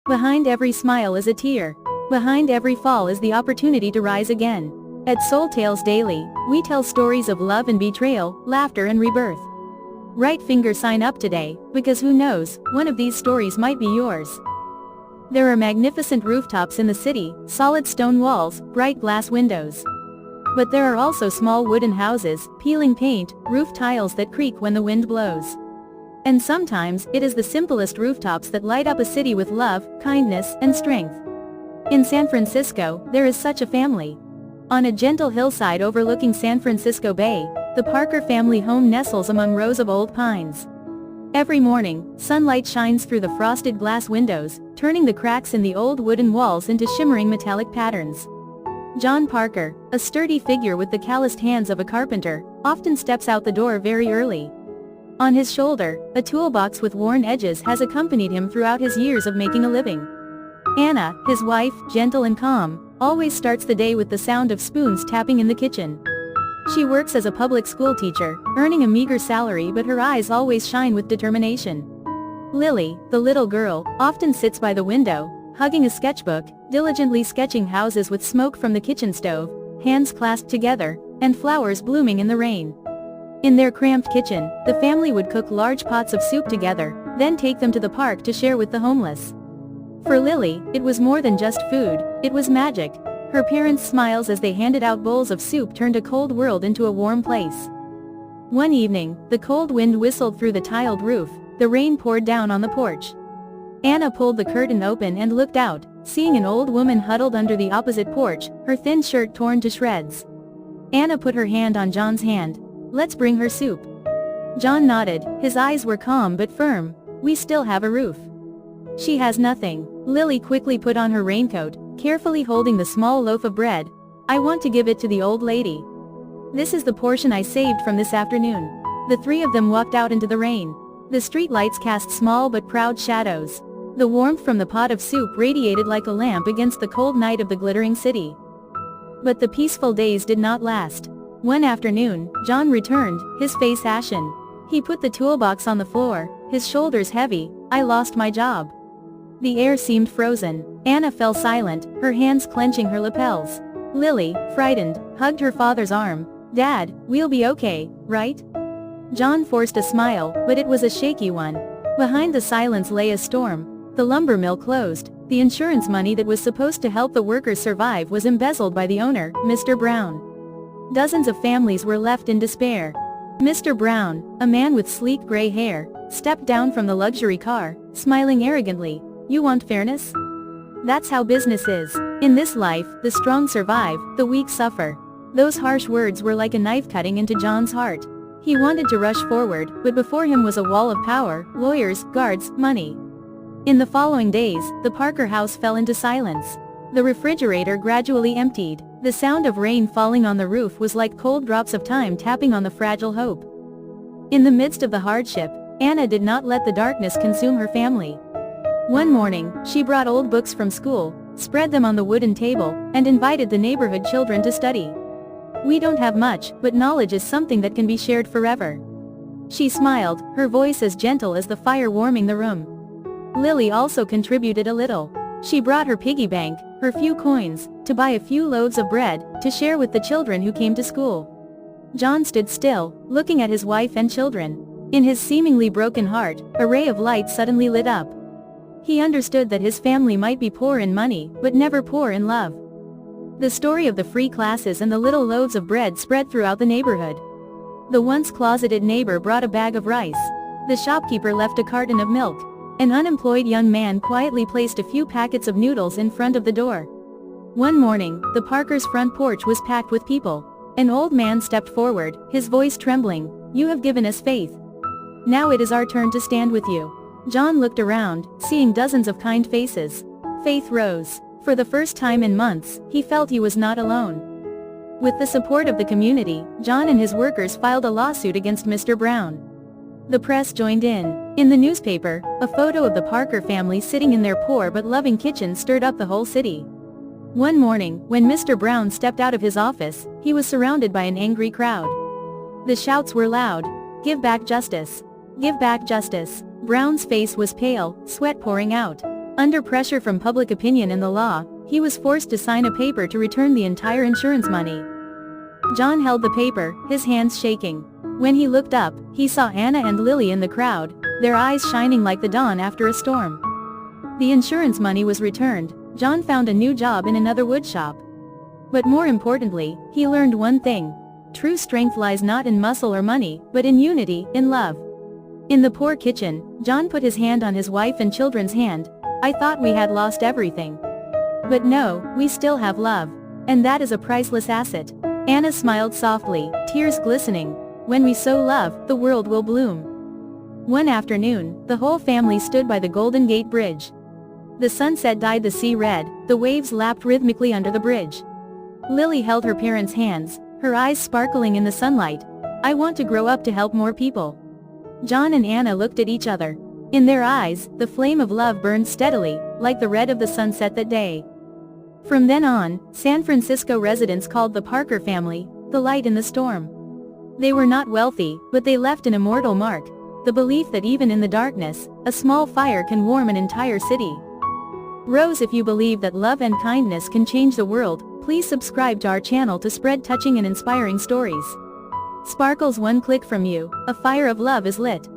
Behind every smile is a tear. Behind every fall is the opportunity to rise again. At Soul Tales Daily, we tell stories of love and betrayal, laughter and rebirth. Right finger sign up today, because who knows, one of these stories might be yours. There are magnificent rooftops in the city, solid stone walls, bright glass windows. But there are also small wooden houses, peeling paint, roof tiles that creak when the wind blows. And sometimes, it is the simplest rooftops that light up a city with love, kindness, and strength. In San Francisco, there is such a family. On a gentle hillside overlooking San Francisco Bay, the Parker family home nestles among rows of old pines. Every morning, sunlight shines through the frosted glass windows, turning the cracks in the old wooden walls into shimmering metallic patterns. John Parker, a sturdy figure with the calloused hands of a carpenter, often steps out the door very early. On his shoulder, a toolbox with worn edges has accompanied him throughout his years of making a living. Anna, his wife, gentle and calm, always starts the day with the sound of spoons tapping in the kitchen. She works as a public school teacher, earning a meager salary, but her eyes always shine with determination. Lily, the little girl, often sits by the window, hugging a sketchbook, diligently sketching houses with smoke from the kitchen stove, hands clasped together, and flowers blooming in the rain. In their cramped kitchen, the family would cook large pots of soup together, then take them to the park to share with the homeless. For Lily, it was more than just food, it was magic. Her parents' smiles as they handed out bowls of soup turned a cold world into a warm place. One evening, the cold wind whistled through the tiled roof, the rain poured down on the porch. Anna pulled the curtain open and looked out, seeing an old woman huddled under the opposite porch, her thin shirt torn to shreds. Anna put her hand on John's hand. "Let's bring her soup." John nodded, his eyes were calm but firm. "We still have a roof." "She has nothing." Lily quickly put on her raincoat, carefully holding the small loaf of bread. "I want to give it to the old lady. This is the portion I saved from this afternoon." The three of them walked out into the rain. The street lights cast small but proud shadows. The warmth from the pot of soup radiated like a lamp against the cold night of the glittering city. But the peaceful days did not last. One afternoon, John returned, his face ashen. He put the toolbox on the floor, his shoulders heavy. "I lost my job." The air seemed frozen. Anna fell silent, her hands clenching her lapels. Lily, frightened, hugged her father's arm. "Dad, we'll be okay, right?" John forced a smile, but it was a shaky one. Behind the silence lay a storm. The lumber mill closed. The insurance money that was supposed to help the workers survive was embezzled by the owner, Mr. Brown. Dozens of families were left in despair. Mr. Brown, a man with sleek gray hair, stepped down from the luxury car, smiling arrogantly. "You want fairness? That's how business is. In this life, the strong survive, the weak suffer." Those harsh words were like a knife cutting into John's heart. He wanted to rush forward, but before him was a wall of power, lawyers, guards, money. In the following days, the Parker house fell into silence. The refrigerator gradually emptied. The sound of rain falling on the roof was like cold drops of time tapping on the fragile hope. In the midst of the hardship, Anna did not let the darkness consume her family. One morning, she brought old books from school, spread them on the wooden table, and invited the neighborhood children to study. "We don't have much, but knowledge is something that can be shared forever." She smiled, her voice as gentle as the fire warming the room. Lily also contributed a little. She brought her piggy bank, her few coins, to buy a few loaves of bread, to share with the children who came to school. John stood still, looking at his wife and children. In his seemingly broken heart, a ray of light suddenly lit up. He understood that his family might be poor in money, but never poor in love. The story of the free classes and the little loaves of bread spread throughout the neighborhood. The once closeted neighbor brought a bag of rice. The shopkeeper left a carton of milk. An unemployed young man quietly placed a few packets of noodles in front of the door. One morning, the Parkers' front porch was packed with people. An old man stepped forward, his voice trembling. "You have given us faith. Now it is our turn to stand with you." John looked around, seeing dozens of kind faces. Faith rose. For the first time in months, he felt he was not alone. With the support of the community, John and his workers filed a lawsuit against Mr. Brown. The press joined in. In the newspaper, a photo of the Parker family sitting in their poor but loving kitchen stirred up the whole city. One morning, when Mr. Brown stepped out of his office, he was surrounded by an angry crowd. The shouts were loud. "Give back justice! Give back justice!" Brown's face was pale, sweat pouring out. Under pressure from public opinion and the law, he was forced to sign a paper to return the entire insurance money. John held the paper, his hands shaking. When he looked up, he saw Anna and Lily in the crowd, their eyes shining like the dawn after a storm. The insurance money was returned. John found a new job in another woodshop. But more importantly, he learned one thing. True strength lies not in muscle or money, but in unity, in love. In the poor kitchen, John put his hand on his wife and children's hand. I thought we had lost everything. But no, we still have love. And that is a priceless asset. Anna smiled softly, tears glistening. When we sow love, the world will bloom. One afternoon, the whole family stood by the Golden Gate Bridge. The sunset dyed the sea red, the waves lapped rhythmically under the bridge. Lily held her parents' hands, her eyes sparkling in the sunlight. I want to grow up to help more people. John and Anna looked at each other. In their eyes, the flame of love burned steadily, like the red of the sunset that day. From then on, San Francisco residents called the Parker family, the light in the storm. They were not wealthy, but they left an immortal mark, the belief that even in the darkness, a small fire can warm an entire city. Rose, if you believe that love and kindness can change the world, please subscribe to our channel to spread touching and inspiring stories. Sparkles, one click from you, a fire of love is lit.